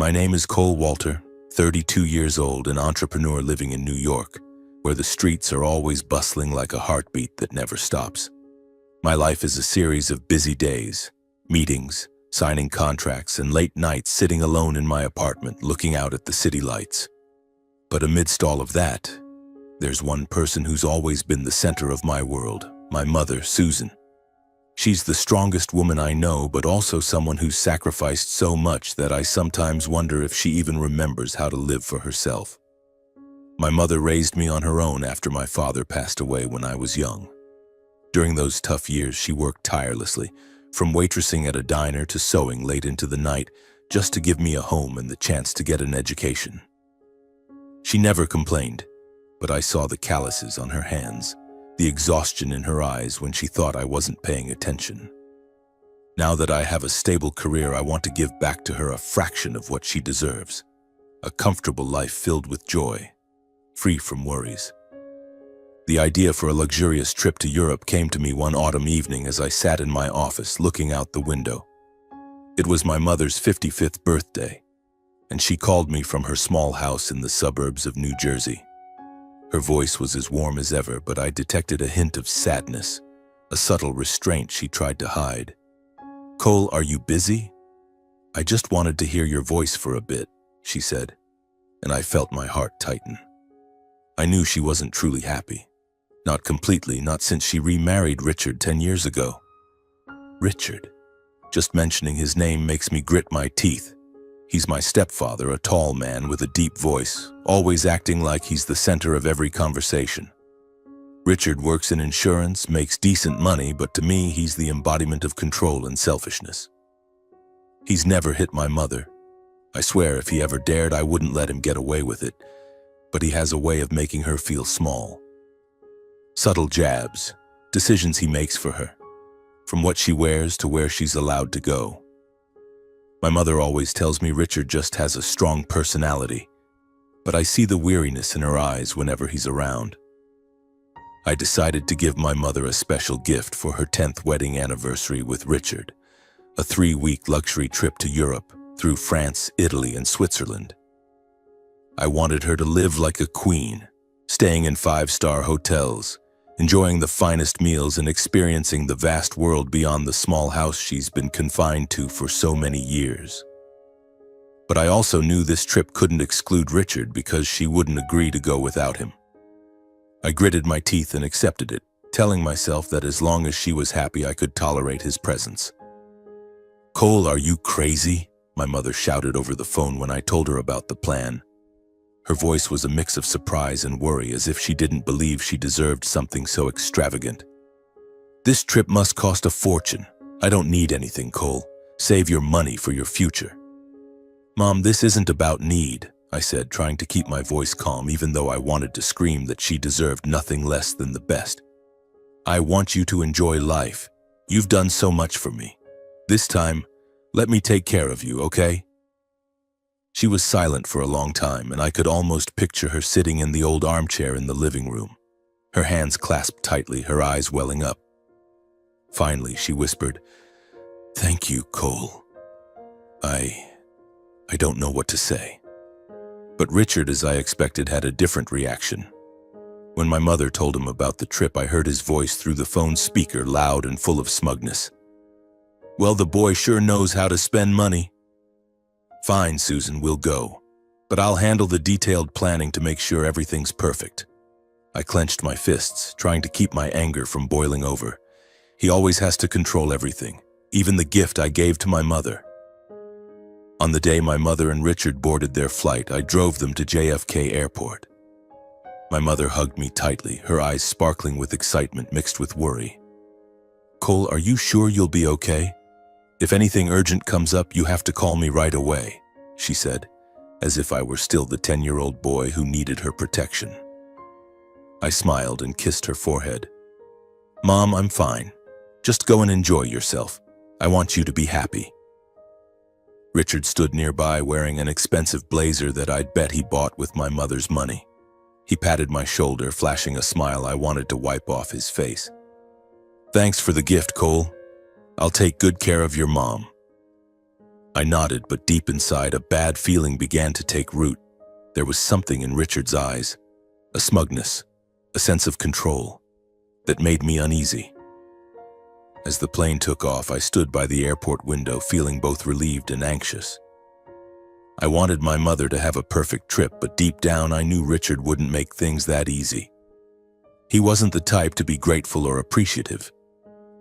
My name is Cole Walter, 32 years old, an entrepreneur living in New York, where the streets are always bustling like a heartbeat that never stops. My life is a series of busy days, meetings, signing contracts, and late nights sitting alone in my apartment looking out at the city lights. But amidst all of that, there's one person who's always been the center of my world, my mother, Susan. She's the strongest woman I know, but also someone who's sacrificed so much that I sometimes wonder if she even remembers how to live for herself. My mother raised me on her own after my father passed away when I was young. During those tough years, she worked tirelessly, from waitressing at a diner to sewing late into the night, just to give me a home and the chance to get an education. She never complained, but I saw the calluses on her hands, the exhaustion in her eyes when she thought I wasn't paying attention. Now that I have a stable career, I want to give back to her a fraction of what she deserves. A comfortable life filled with joy, free from worries. The idea for a luxurious trip to Europe came to me one autumn evening as I sat in my office looking out the window. It was my mother's 55th birthday, and she called me from her small house in the suburbs of New Jersey. Her voice was as warm as ever, but I detected a hint of sadness, a subtle restraint she tried to hide. "Cole, are you busy?" "I just wanted to hear your voice for a bit," she said, and I felt my heart tighten. I knew she wasn't truly happy. Not completely, not since she remarried Richard 10 years ago. Richard. Just mentioning his name makes me grit my teeth. He's my stepfather, a tall man with a deep voice, always acting like he's the center of every conversation. Richard works in insurance, makes decent money, but to me, he's the embodiment of control and selfishness. He's never hit my mother. I swear if he ever dared, I wouldn't let him get away with it. But he has a way of making her feel small. Subtle jabs, decisions he makes for her, from what she wears to where she's allowed to go. My mother always tells me Richard just has a strong personality, but I see the weariness in her eyes whenever he's around. I decided to give my mother a special gift for her 10th wedding anniversary with Richard, a 3-week luxury trip to Europe through France, Italy, and Switzerland. I wanted her to live like a queen, staying in 5-star hotels, enjoying the finest meals and experiencing the vast world beyond the small house she's been confined to for so many years. But I also knew this trip couldn't exclude Richard because she wouldn't agree to go without him. I gritted my teeth and accepted it, telling myself that as long as she was happy, I could tolerate his presence. "Cole, are you crazy?" my mother shouted over the phone when I told her about the plan. Her voice was a mix of surprise and worry, as if she didn't believe she deserved something so extravagant. "This trip must cost a fortune. I don't need anything, Cole. Save your money for your future." "Mom, this isn't about need," I said, trying to keep my voice calm even though I wanted to scream that she deserved nothing less than the best. "I want you to enjoy life. You've done so much for me. This time, let me take care of you, okay?" She was silent for a long time, and I could almost picture her sitting in the old armchair in the living room, her hands clasped tightly, her eyes welling up. Finally, she whispered, "Thank you, Cole. I don't know what to say." But Richard, as I expected, had a different reaction. When my mother told him about the trip, I heard his voice through the phone speaker, loud and full of smugness. "Well, the boy sure knows how to spend money." "Fine, Susan, we'll go. But I'll handle the detailed planning to make sure everything's perfect." I clenched my fists, trying to keep my anger from boiling over. He always has to control everything, even the gift I gave to my mother. On the day my mother and Richard boarded their flight, I drove them to JFK Airport. My mother hugged me tightly, her eyes sparkling with excitement mixed with worry. "Cole, are you sure you'll be okay? If anything urgent comes up, you have to call me right away," she said, as if I were still the 10-year-old boy who needed her protection. I smiled and kissed her forehead. "Mom, I'm fine. Just go and enjoy yourself. I want you to be happy." Richard stood nearby wearing an expensive blazer that I'd bet he bought with my mother's money. He patted my shoulder, flashing a smile I wanted to wipe off his face. "Thanks for the gift, Cole. I'll take good care of your mom." I nodded, but deep inside, a bad feeling began to take root. There was something in Richard's eyes, a smugness, a sense of control, that made me uneasy. As the plane took off, I stood by the airport window, feeling both relieved and anxious. I wanted my mother to have a perfect trip, but deep down I knew Richard wouldn't make things that easy. He wasn't the type to be grateful or appreciative,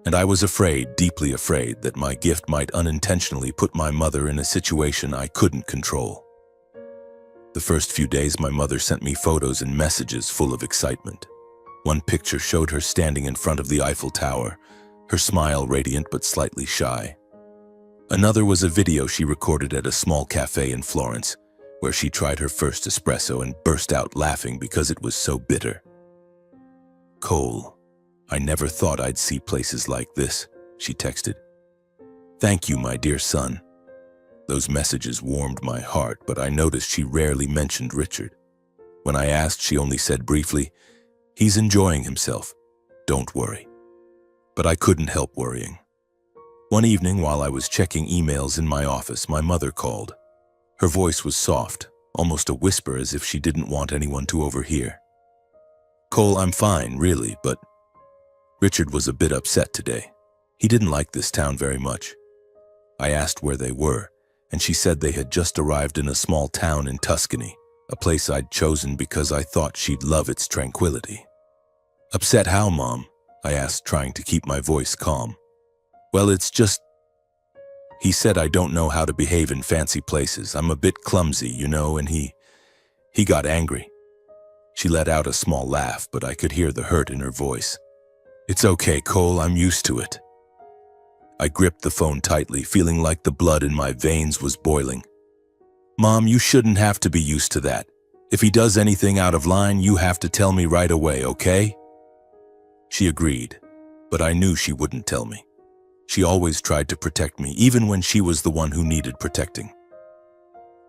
and I was afraid, deeply afraid, that my gift might unintentionally put my mother in a situation I couldn't control. The first few days, my mother sent me photos and messages full of excitement. One picture showed her standing in front of the Eiffel Tower, her smile radiant but slightly shy. Another was a video she recorded at a small cafe in Florence, where she tried her first espresso and burst out laughing because it was so bitter. "Cole, I never thought I'd see places like this," she texted. "Thank you, my dear son." Those messages warmed my heart, but I noticed she rarely mentioned Richard. When I asked, she only said briefly, "He's enjoying himself. Don't worry." But I couldn't help worrying. One evening, while I was checking emails in my office, my mother called. Her voice was soft, almost a whisper, as if she didn't want anyone to overhear. "Cole, I'm fine, really, but Richard was a bit upset today. He didn't like this town very much." I asked where they were, and she said they had just arrived in a small town in Tuscany, a place I'd chosen because I thought she'd love its tranquility. "Upset how, Mom?" I asked, trying to keep my voice calm. "Well, it's just," he said, "I don't know how to behave in fancy places. I'm a bit clumsy, you know, and he got angry." She let out a small laugh, but I could hear the hurt in her voice. "It's okay, Cole, I'm used to it." I gripped the phone tightly, feeling like the blood in my veins was boiling. "Mom, you shouldn't have to be used to that. If he does anything out of line, you have to tell me right away, okay?" She agreed, but I knew she wouldn't tell me. She always tried to protect me, even when she was the one who needed protecting.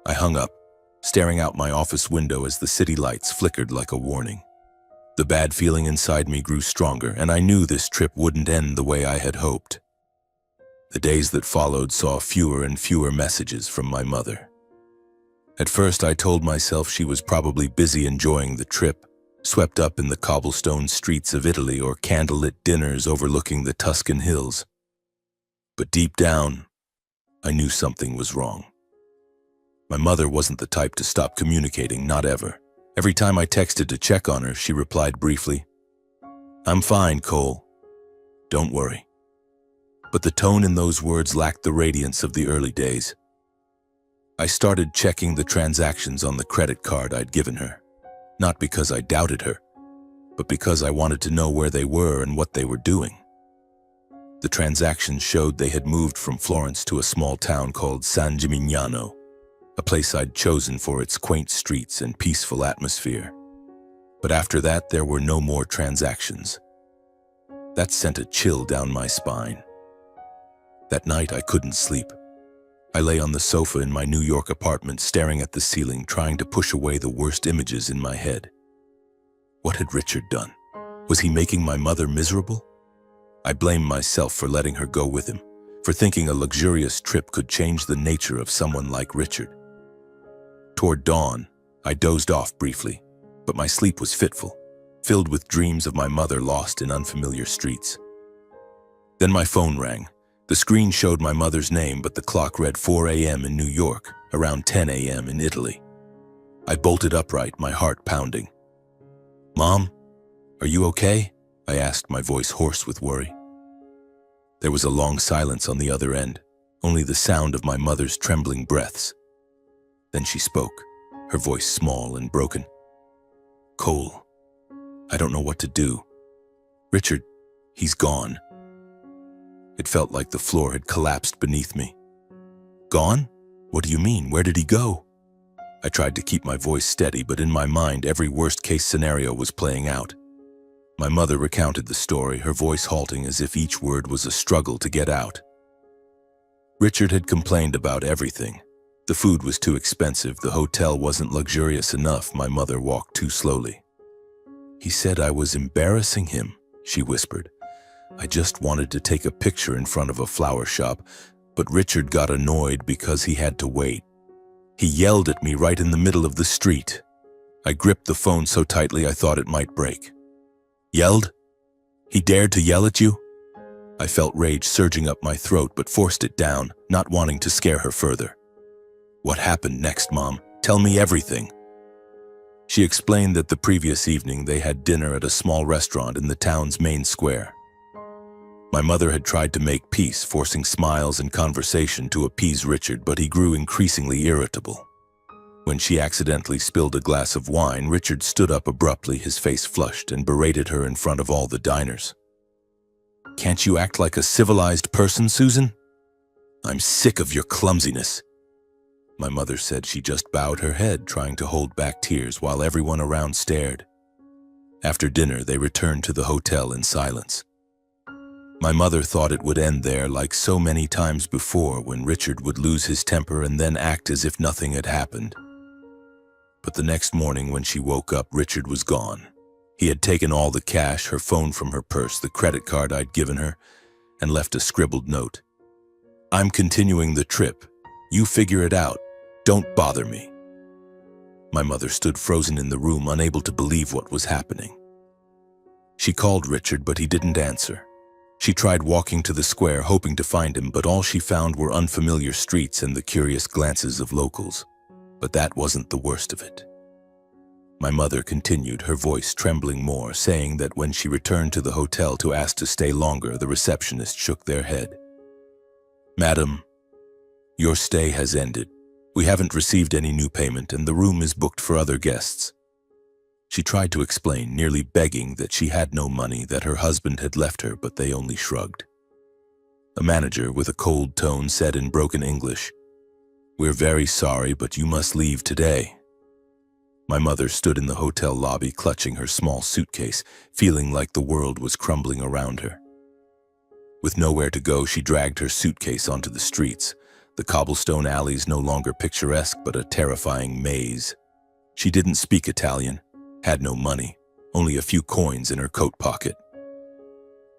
I hung up, staring out my office window as the city lights flickered like a warning. The bad feeling inside me grew stronger, and I knew this trip wouldn't end the way I had hoped. The days that followed saw fewer and fewer messages from my mother. At first, I told myself she was probably busy enjoying the trip, swept up in the cobblestone streets of Italy or candlelit dinners overlooking the Tuscan hills. But deep down, I knew something was wrong. My mother wasn't the type to stop communicating, not ever. Every time I texted to check on her, she replied briefly, "I'm fine, Cole. Don't worry." But the tone in those words lacked the radiance of the early days. I started checking the transactions on the credit card I'd given her, not because I doubted her, but because I wanted to know where they were and what they were doing. The transactions showed they had moved from Florence to a small town called San Gimignano, a place I'd chosen for its quaint streets and peaceful atmosphere. But after that, there were no more transactions. That sent a chill down my spine. That night, I couldn't sleep. I lay on the sofa in my New York apartment, staring at the ceiling, trying to push away the worst images in my head. What had Richard done? Was he making my mother miserable? I blamed myself for letting her go with him, for thinking a luxurious trip could change the nature of someone like Richard. Toward dawn, I dozed off briefly, but my sleep was fitful, filled with dreams of my mother lost in unfamiliar streets. Then my phone rang. The screen showed my mother's name, but the clock read 4 a.m. in New York, around 10 a.m. in Italy. I bolted upright, my heart pounding. "Mom, are you okay?" I asked, my voice hoarse with worry. There was a long silence on the other end, only the sound of my mother's trembling breaths. Then she spoke, her voice small and broken. "Cole, I don't know what to do. Richard, he's gone." It felt like the floor had collapsed beneath me. "Gone? What do you mean? Where did he go?" I tried to keep my voice steady, but in my mind, every worst-case scenario was playing out. My mother recounted the story, her voice halting as if each word was a struggle to get out. Richard had complained about everything. The food was too expensive, the hotel wasn't luxurious enough, my mother walked too slowly. "He said I was embarrassing him," she whispered. "I just wanted to take a picture in front of a flower shop, but Richard got annoyed because he had to wait. He yelled at me right in the middle of the street. I gripped the phone so tightly I thought it might break. Yelled? He dared to yell at you? I felt rage surging up my throat but forced it down, not wanting to scare her further. What happened next, Mom? Tell me everything. She explained that the previous evening they had dinner at a small restaurant in the town's main square. My mother had tried to make peace, forcing smiles and conversation to appease Richard, but he grew increasingly irritable. When she accidentally spilled a glass of wine, Richard stood up abruptly, his face flushed, and berated her in front of all the diners. Can't you act like a civilized person, Susan? I'm sick of your clumsiness. My mother said. She just bowed her head, trying to hold back tears while everyone around stared. After dinner, they returned to the hotel in silence. My mother thought it would end there, like so many times before, when Richard would lose his temper and then act as if nothing had happened. But the next morning when she woke up, Richard was gone. He had taken all the cash, her phone from her purse, the credit card I'd given her, and left a scribbled note. I'm continuing the trip. You figure it out. Don't bother me. My mother stood frozen in the room, unable to believe what was happening. She called Richard, but he didn't answer. She tried walking to the square, hoping to find him, but all she found were unfamiliar streets and the curious glances of locals. But that wasn't the worst of it. My mother continued, her voice trembling more, saying that when she returned to the hotel to ask to stay longer, the receptionist shook their head. Madam, your stay has ended. We haven't received any new payment and the room is booked for other guests. She tried to explain, nearly begging that she had no money, that her husband had left her, but they only shrugged. A manager with a cold tone said in broken English, We're very sorry, but you must leave today. My mother stood in the hotel lobby, clutching her small suitcase, feeling like the world was crumbling around her. With nowhere to go, she dragged her suitcase onto the streets. The cobblestone alleys no longer picturesque, but a terrifying maze. She didn't speak Italian, had no money, only a few coins in her coat pocket.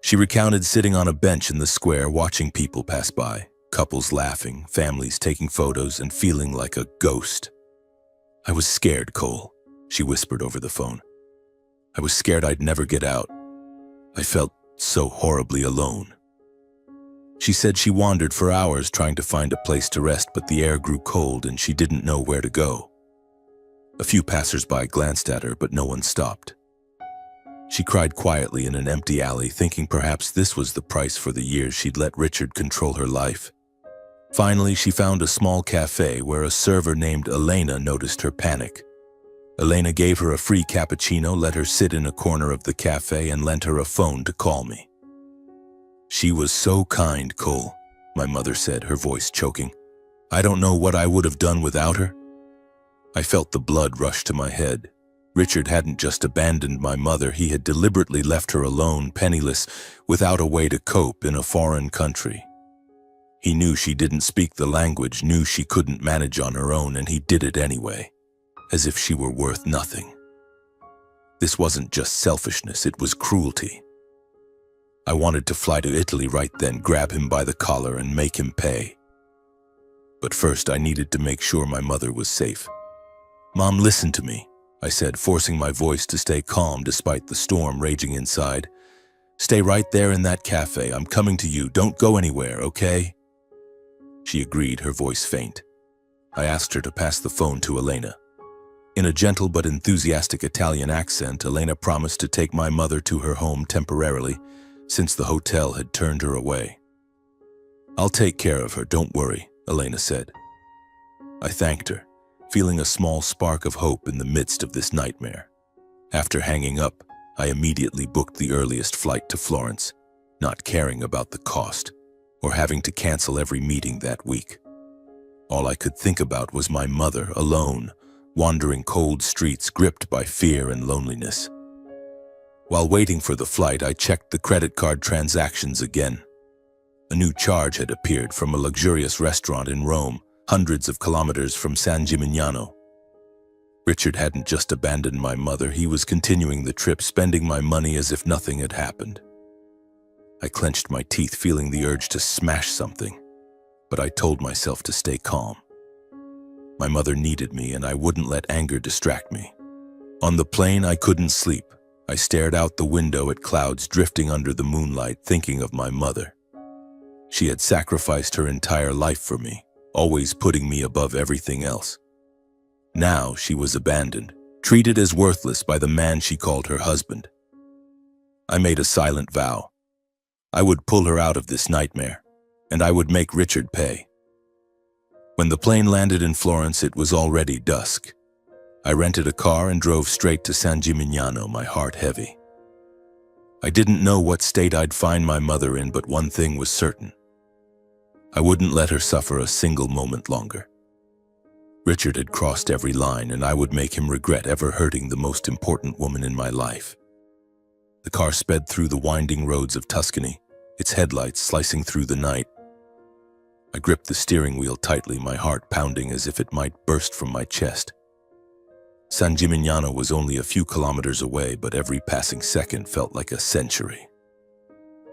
She recounted sitting on a bench in the square, watching people pass by, couples laughing, families taking photos, and feeling like a ghost. I was scared, Cole, she whispered over the phone. I was scared I'd never get out. I felt so horribly alone. She said she wandered for hours trying to find a place to rest, but the air grew cold and she didn't know where to go. A few passers-by glanced at her, but no one stopped. She cried quietly in an empty alley, thinking perhaps this was the price for the years she'd let Richard control her life. Finally, she found a small cafe where a server named Elena noticed her panic. Elena gave her a free cappuccino, let her sit in a corner of the cafe, and lent her a phone to call me. She was so kind, Cole, my mother said, her voice choking. I don't know what I would have done without her. I felt the blood rush to my head. Richard hadn't just abandoned my mother, he had deliberately left her alone, penniless, without a way to cope in a foreign country. He knew she didn't speak the language, knew she couldn't manage on her own, and he did it anyway, as if she were worth nothing. This wasn't just selfishness, it was cruelty. I wanted to fly to Italy right then, grab him by the collar and make him pay. But first I needed to make sure my mother was safe. Mom, listen to me, I said, forcing my voice to stay calm despite the storm raging inside. Stay right there in that cafe. I'm coming to you. Don't go anywhere, okay? She agreed, her voice faint. I asked her to pass the phone to Elena. In a gentle but enthusiastic Italian accent, Elena promised to take my mother to her home temporarily, since the hotel had turned her away. I'll take care of her, don't worry, Elena said. I thanked her, feeling a small spark of hope in the midst of this nightmare. After hanging up, I immediately booked the earliest flight to Florence, not caring about the cost or having to cancel every meeting that week. All I could think about was my mother, alone, wandering cold streets, gripped by fear and loneliness. While waiting for the flight, I checked the credit card transactions again. A new charge had appeared from a luxurious restaurant in Rome, hundreds of kilometers from San Gimignano. Richard hadn't just abandoned my mother, he was continuing the trip, spending my money as if nothing had happened. I clenched my teeth, feeling the urge to smash something. but I told myself to stay calm. My mother needed me, and I wouldn't let anger distract me. On the plane, I couldn't sleep. I stared out the window at clouds drifting under the moonlight, thinking of my mother. She had sacrificed her entire life for me, always putting me above everything else. Now she was abandoned, treated as worthless by the man she called her husband. I made a silent vow. I would pull her out of this nightmare, and I would make Richard pay. When the plane landed in Florence, it was already dusk. I rented a car and drove straight to San Gimignano, my heart heavy. I didn't know what state I'd find my mother in, but one thing was certain. I wouldn't let her suffer a single moment longer. Richard had crossed every line, and I would make him regret ever hurting the most important woman in my life. The car sped through the winding roads of Tuscany, its headlights slicing through the night. I gripped the steering wheel tightly, my heart pounding as if it might burst from my chest. San Gimignano was only a few kilometers away, but every passing second felt like a century.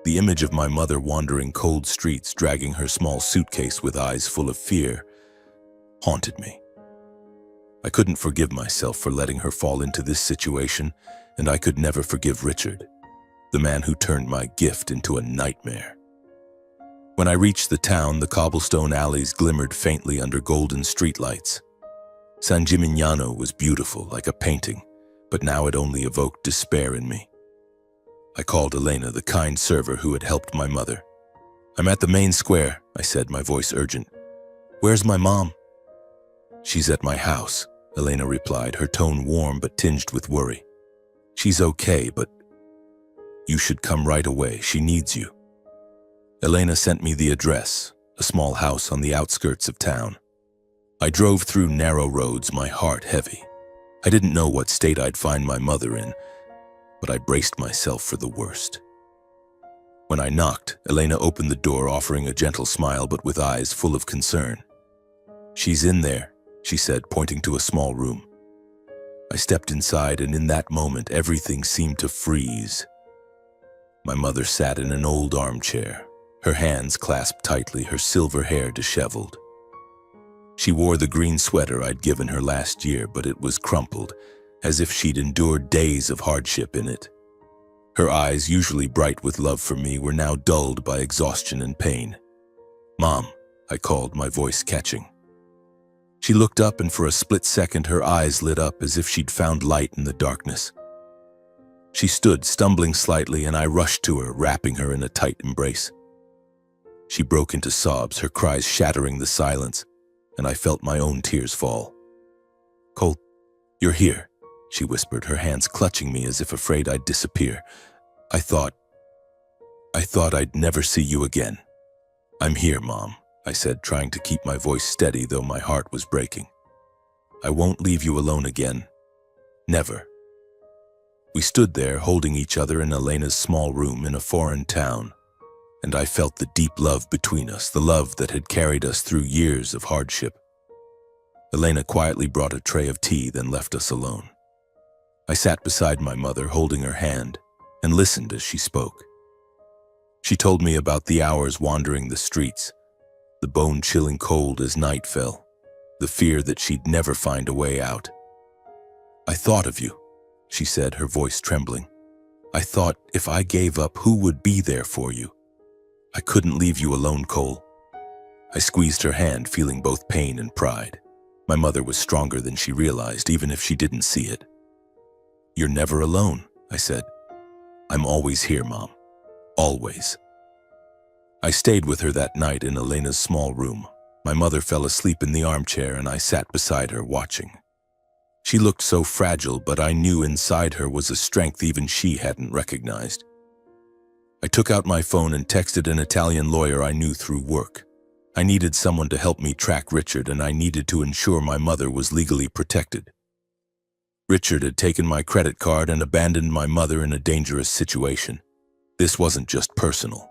The image of my mother wandering cold streets, dragging her small suitcase with eyes full of fear, haunted me. I couldn't forgive myself for letting her fall into this situation, and I could never forgive Richard, the man who turned my gift into a nightmare. When I reached the town, the cobblestone alleys glimmered faintly under golden streetlights. San Gimignano was beautiful, like a painting, but now it only evoked despair in me. I called Elena, the kind server who had helped my mother. "I'm at the main square," I said, my voice urgent. "Where's my mom?" "She's at my house," Elena replied, her tone warm but tinged with worry. "She's okay, but you should come right away. She needs you." Elena sent me the address, a small house on the outskirts of town. I drove through narrow roads, my heart heavy. I didn't know what state I'd find my mother in, but I braced myself for the worst. When I knocked, Elena opened the door, offering a gentle smile but with eyes full of concern. "She's in there," she said, pointing to a small room. I stepped inside, and in that moment, everything seemed to freeze. My mother sat in an old armchair, her hands clasped tightly, her silver hair disheveled. She wore the green sweater I'd given her last year, but it was crumpled, as if she'd endured days of hardship in it. Her eyes, usually bright with love for me, were now dulled by exhaustion and pain. "Mom," I called, my voice catching. She looked up, and for a split second her eyes lit up as if she'd found light in the darkness. She stood, stumbling slightly, and I rushed to her, wrapping her in a tight embrace. She broke into sobs, her cries shattering the silence, and I felt my own tears fall. "Cole, you're here," she whispered, her hands clutching me as if afraid I'd disappear. I thought I'd never see you again." "I'm here, Mom," I said, trying to keep my voice steady, though my heart was breaking. "I won't leave you alone again. Never." We stood there, holding each other in Elena's small room in a foreign town, and I felt the deep love between us, the love that had carried us through years of hardship. Elena quietly brought a tray of tea, then left us alone. I sat beside my mother, holding her hand, and listened as she spoke. She told me about the hours wandering the streets, the bone-chilling cold as night fell, the fear that she'd never find a way out. "I thought of you," she said, her voice trembling. "I thought if I gave up, who would be there for you? I couldn't leave you alone, Cole." I squeezed her hand, feeling both pain and pride. My mother was stronger than she realized, even if she didn't see it. "You're never alone," I said. "I'm always here, Mom. Always." I stayed with her that night in Elena's small room. My mother fell asleep in the armchair, and I sat beside her, watching. She looked so fragile, but I knew inside her was a strength even she hadn't recognized. I took out my phone and texted an Italian lawyer I knew through work. I needed someone to help me track Richard, and I needed to ensure my mother was legally protected. Richard had taken my credit card and abandoned my mother in a dangerous situation. This wasn't just personal.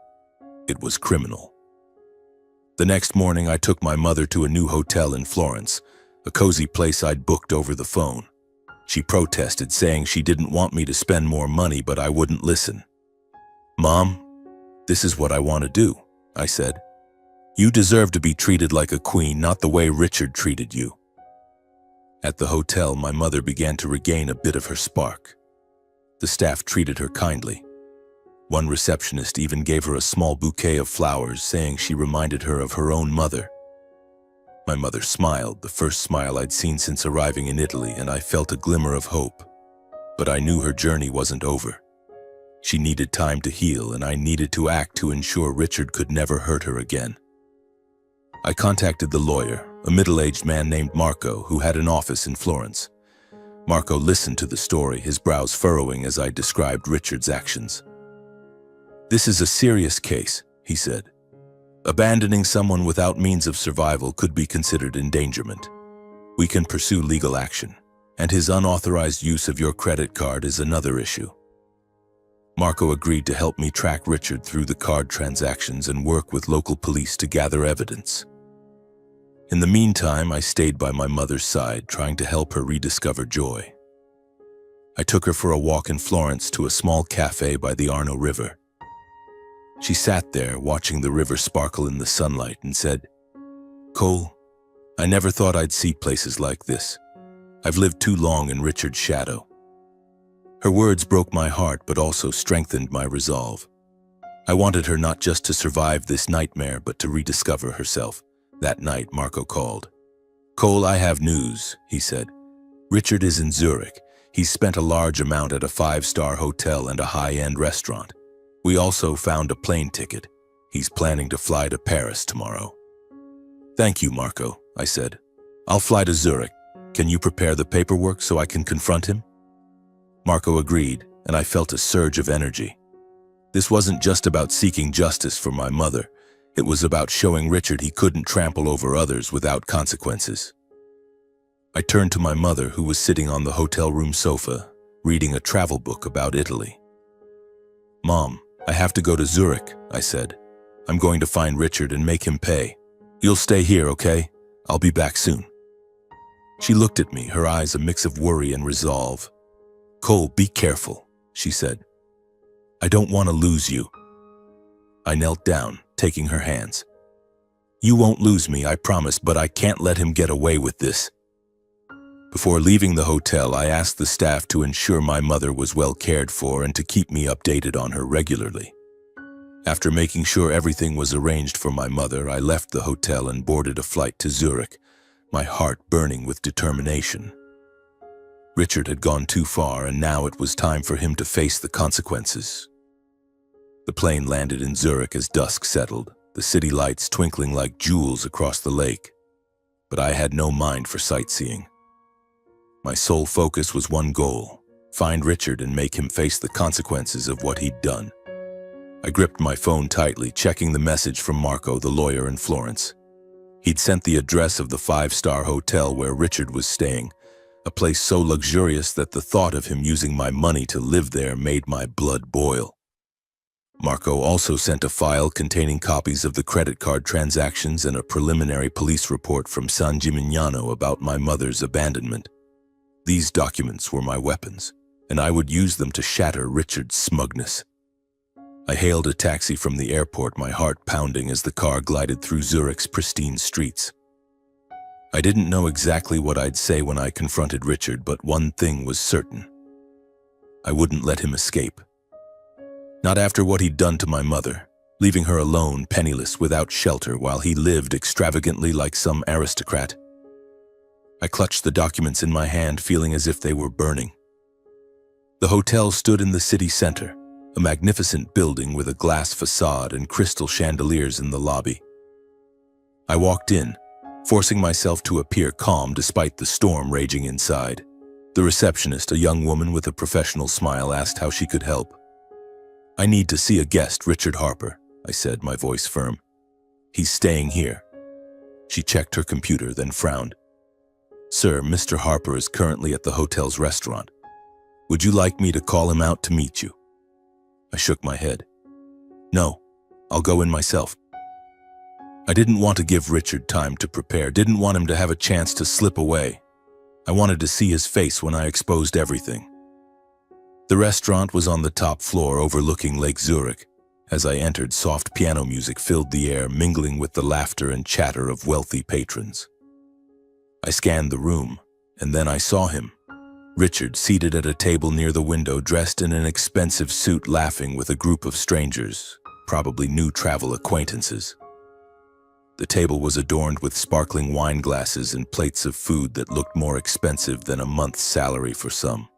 It was criminal. The next morning, I took my mother to a new hotel in Florence, a cozy place I'd booked over the phone. She protested, saying she didn't want me to spend more money, but I wouldn't listen. "Mom, this is what I want to do," I said. You deserve to be treated like a queen, not the way Richard treated you." At the hotel, my mother began to regain a bit of her spark. The staff treated her kindly. One receptionist even gave her a small bouquet of flowers, saying she reminded her of her own mother. My mother smiled, the first smile I'd seen since arriving in Italy, and I felt a glimmer of hope. But I knew her journey wasn't over. She needed time to heal, and I needed to act to ensure Richard could never hurt her again. I contacted the lawyer, a middle-aged man named Marco, who had an office in Florence. Marco listened to the story, his brows furrowing as I described Richard's actions. "This is a serious case," he said. "Abandoning someone without means of survival could be considered endangerment. We can pursue legal action, and his unauthorized use of your credit card is another issue." Marco agreed to help me track Richard through the card transactions and work with local police to gather evidence. In the meantime, I stayed by my mother's side, trying to help her rediscover joy. I took her for a walk in Florence to a small cafe by the Arno River. She sat there, watching the river sparkle in the sunlight, and said, "Cole, I never thought I'd see places like this. I've lived too long in Richard's shadow." Her words broke my heart, but also strengthened my resolve. I wanted her not just to survive this nightmare, but to rediscover herself. That night, Marco called. "Cole, I have news," he said. "Richard is in Zurich. He's spent a large amount at a 5-star hotel and a high-end restaurant. We also found a plane ticket. He's planning to fly to Paris tomorrow." "Thank you, Marco," I said. "I'll fly to Zurich. Can you prepare the paperwork so I can confront him?" Marco agreed, and I felt a surge of energy. This wasn't just about seeking justice for my mother. It was about showing Richard he couldn't trample over others without consequences. I turned to my mother, who was sitting on the hotel room sofa, reading a travel book about Italy. "Mom, I have to go to Zurich," I said. "I'm going to find Richard and make him pay. You'll stay here, okay? I'll be back soon." She looked at me, her eyes a mix of worry and resolve. "Cole, be careful," she said. "I don't want to lose you." I knelt down, taking her hands. "You won't lose me, I promise, but I can't let him get away with this." Before leaving the hotel, I asked the staff to ensure my mother was well cared for and to keep me updated on her regularly. After making sure everything was arranged for my mother, I left the hotel and boarded a flight to Zurich, my heart burning with determination. Richard had gone too far, and now it was time for him to face the consequences. The plane landed in Zurich as dusk settled, the city lights twinkling like jewels across the lake. But I had no mind for sightseeing. My sole focus was one goal: find Richard and make him face the consequences of what he'd done. I gripped my phone tightly, checking the message from Marco, the lawyer in Florence. He'd sent the address of the 5-star hotel where Richard was staying, a place so luxurious that the thought of him using my money to live there made my blood boil. Marco also sent a file containing copies of the credit card transactions and a preliminary police report from San Gimignano about my mother's abandonment. These documents were my weapons, and I would use them to shatter Richard's smugness. I hailed a taxi from the airport, my heart pounding as the car glided through Zurich's pristine streets. I didn't know exactly what I'd say when I confronted Richard, but one thing was certain: I wouldn't let him escape. Not after what he'd done to my mother, leaving her alone, penniless, without shelter, while he lived extravagantly like some aristocrat. I clutched the documents in my hand, feeling as if they were burning. The hotel stood in the city center, a magnificent building with a glass facade and crystal chandeliers in the lobby. I walked in, forcing myself to appear calm despite the storm raging inside. The receptionist, a young woman with a professional smile, asked how she could help. "I need to see a guest, Richard Harper," I said, my voice firm. "He's staying here." She checked her computer, then frowned. "Sir, Mr. Harper is currently at the hotel's restaurant. Would you like me to call him out to meet you?" I shook my head. "No, I'll go in myself." I didn't want to give Richard time to prepare, didn't want him to have a chance to slip away. I wanted to see his face when I exposed everything. The restaurant was on the top floor overlooking Lake Zurich, As I entered, soft piano music filled the air, mingling with the laughter and chatter of wealthy patrons. I scanned the room, and then I saw him. Richard, seated at a table near the window, dressed in an expensive suit, laughing with a group of strangers, probably new travel acquaintances. The table was adorned with sparkling wine glasses and plates of food that looked more expensive than a month's salary for some.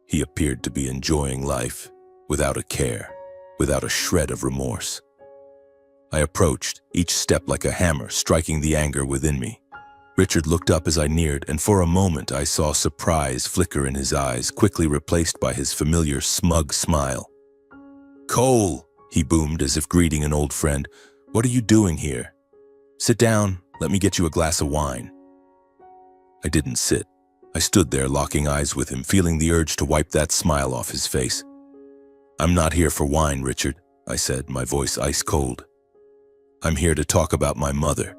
He appeared to be enjoying life, without a care, without a shred of remorse. I approached, each step like a hammer, striking the anger within me. Richard looked up as I neared, and for a moment I saw surprise flicker in his eyes, quickly replaced by his familiar smug smile. "Cole," he boomed as if greeting an old friend, "what are you doing here? Sit down, let me get you a glass of wine." I didn't sit. I stood there, locking eyes with him, feeling the urge to wipe that smile off his face. "I'm not here for wine, Richard," I said, my voice ice cold. "I'm here to talk about my mother.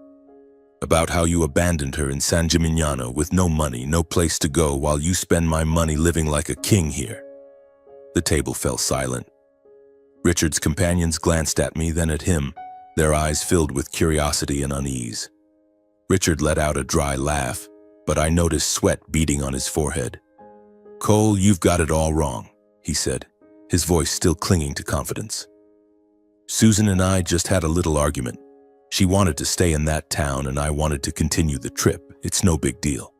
About how you abandoned her in San Gimignano with no money, no place to go, while you spend my money living like a king here." The table fell silent. Richard's companions glanced at me, then at him, their eyes filled with curiosity and unease. Richard let out a dry laugh, but I noticed sweat beading on his forehead. "Cole, you've got it all wrong," he said, his voice still clinging to confidence. "Susan and I just had a little argument. She wanted to stay in that town and I wanted to continue the trip. It's no big deal."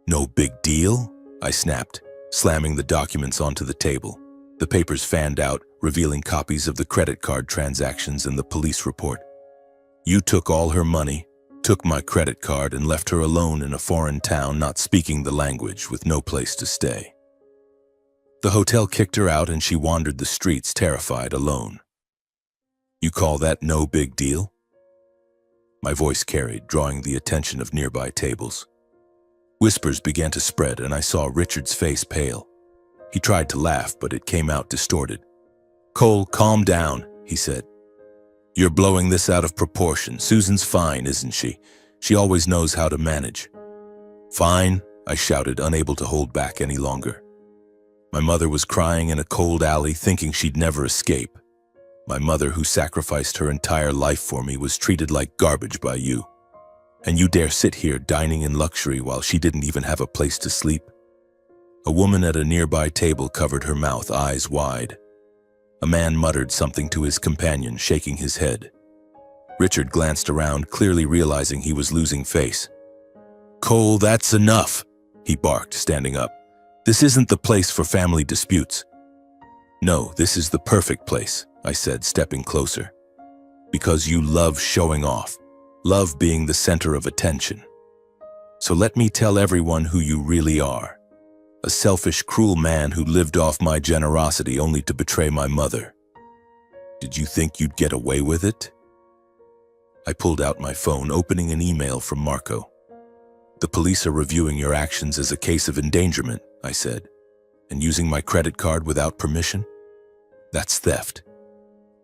"No big deal?" I snapped, slamming the documents onto the table. The papers fanned out, revealing copies of the credit card transactions and the police report. "You took all her money, took my credit card, and left her alone in a foreign town, not speaking the language, with no place to stay. The hotel kicked her out and she wandered the streets, terrified, alone. You call that no big deal?" My voice carried, drawing the attention of nearby tables. Whispers began to spread, and I saw Richard's face pale. He tried to laugh, but it came out distorted. "Cole, calm down," he said. "You're blowing this out of proportion. Susan's fine, isn't she? She always knows how to manage." "Fine," I shouted, unable to hold back any longer. My mother was crying in a cold alley, thinking she'd never escape. My mother, who sacrificed her entire life for me, was treated like garbage by you. And you dare sit here dining in luxury while she didn't even have a place to sleep? A woman at a nearby table covered her mouth, eyes wide. A man muttered something to his companion, shaking his head. Richard glanced around, clearly realizing he was losing face. "Cole, that's enough," he barked, standing up. "This isn't the place for family disputes." "No, this is the perfect place," I said, stepping closer. "Because you love showing off, love being the center of attention. So let me tell everyone who you really are. A selfish, cruel man who lived off my generosity only to betray my mother. Did you think you'd get away with it?" I pulled out my phone, opening an email from Marco. "The police are reviewing your actions as a case of endangerment," I said. "And using my credit card without permission? That's theft.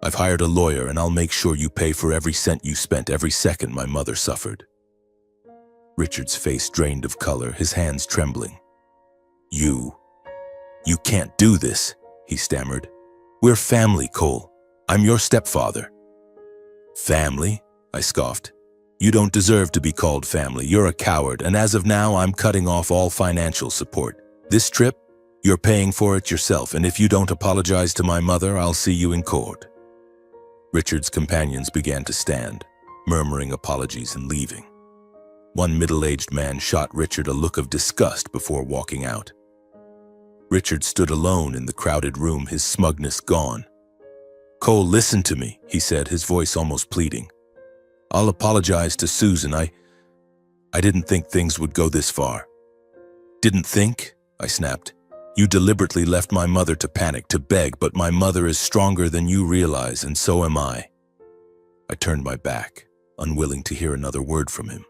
I've hired a lawyer and I'll make sure you pay for every cent you spent, every second my mother suffered." Richard's face drained of color, his hands trembling. You can't do this," he stammered. "We're family, Cole. I'm your stepfather." "Family?" I scoffed. "You don't deserve to be called family. You're a coward, and as of now, I'm cutting off all financial support. This trip, you're paying for it yourself, and if you don't apologize to my mother, I'll see you in court." Richard's companions began to stand, murmuring apologies and leaving. One middle-aged man shot Richard a look of disgust before walking out. Richard stood alone in the crowded room, his smugness gone. "Cole, listen to me," he said, his voice almost pleading. "I'll apologize to Susan. I didn't think things would go this far." "Didn't think?" I snapped. "You deliberately left my mother to panic, to beg, but my mother is stronger than you realize, and so am I." I turned my back, unwilling to hear another word from him.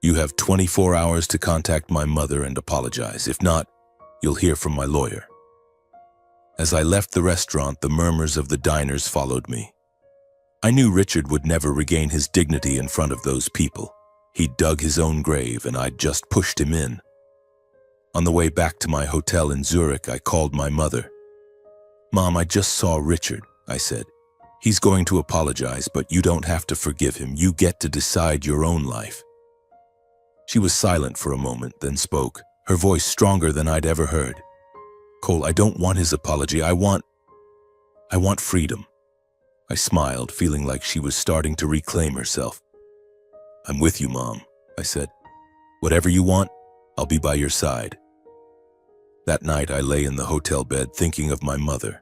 "You have 24 hours to contact my mother and apologize. If not, you'll hear from my lawyer." As I left the restaurant, the murmurs of the diners followed me. I knew Richard would never regain his dignity in front of those people. He'd dug his own grave, and I'd just pushed him in. On the way back to my hotel in Zurich, I called my mother. "Mom, I just saw Richard. I said. He's going to apologize, but you don't have to forgive him. You get to decide your own life. She was silent for a moment, then spoke, her voice stronger than I'd ever heard. Cole, I don't want his apology. I want freedom. I smiled, feeling like she was starting to reclaim herself. I'm with you, Mom, I said. Whatever you want, I'll be by your side. That night, I lay in the hotel bed thinking of my mother.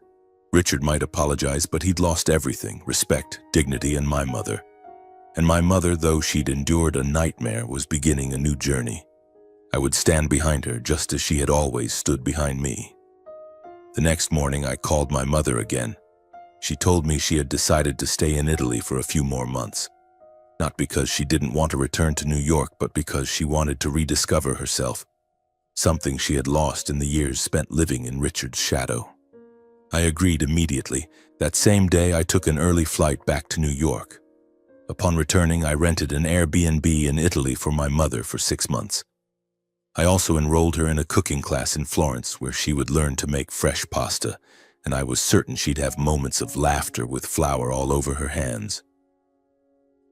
Richard might apologize, but he'd lost everything: respect, dignity, and my mother. And my mother, though she'd endured a nightmare, was beginning a new journey. I would stand behind her just as she had always stood behind me. The next morning, I called my mother again. She told me she had decided to stay in Italy for a few more months. Not because she didn't want to return to New York, but because she wanted to rediscover herself, something she had lost in the years spent living in Richard's shadow. I agreed immediately. That same day, I took an early flight back to New York. Upon returning, I rented an Airbnb in Italy for my mother for 6 months. I also enrolled her in a cooking class in Florence where she would learn to make fresh pasta, and I was certain she'd have moments of laughter with flour all over her hands.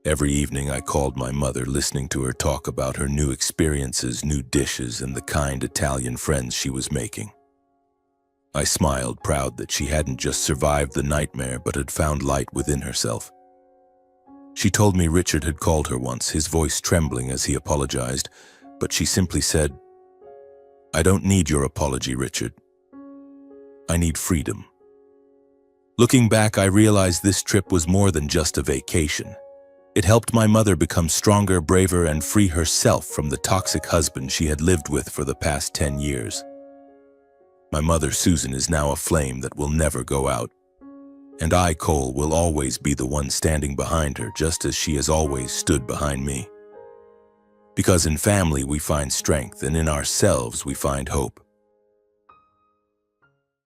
Every evening I called my mother, listening to her talk about her new experiences, new dishes, and the kind Italian friends she was making. I smiled, proud that she hadn't just survived the nightmare but had found light within herself. She told me Richard had called her once, his voice trembling as he apologized, but she simply said, "I don't need your apology, Richard. I need freedom." Looking back, I realized this trip was more than just a vacation. It helped my mother become stronger, braver, and free herself from the toxic husband she had lived with for the past 10 years. My mother, Susan, is now a flame that will never go out. And I, Cole, will always be the one standing behind her, just as she has always stood behind me. Because in family we find strength, and in ourselves we find hope.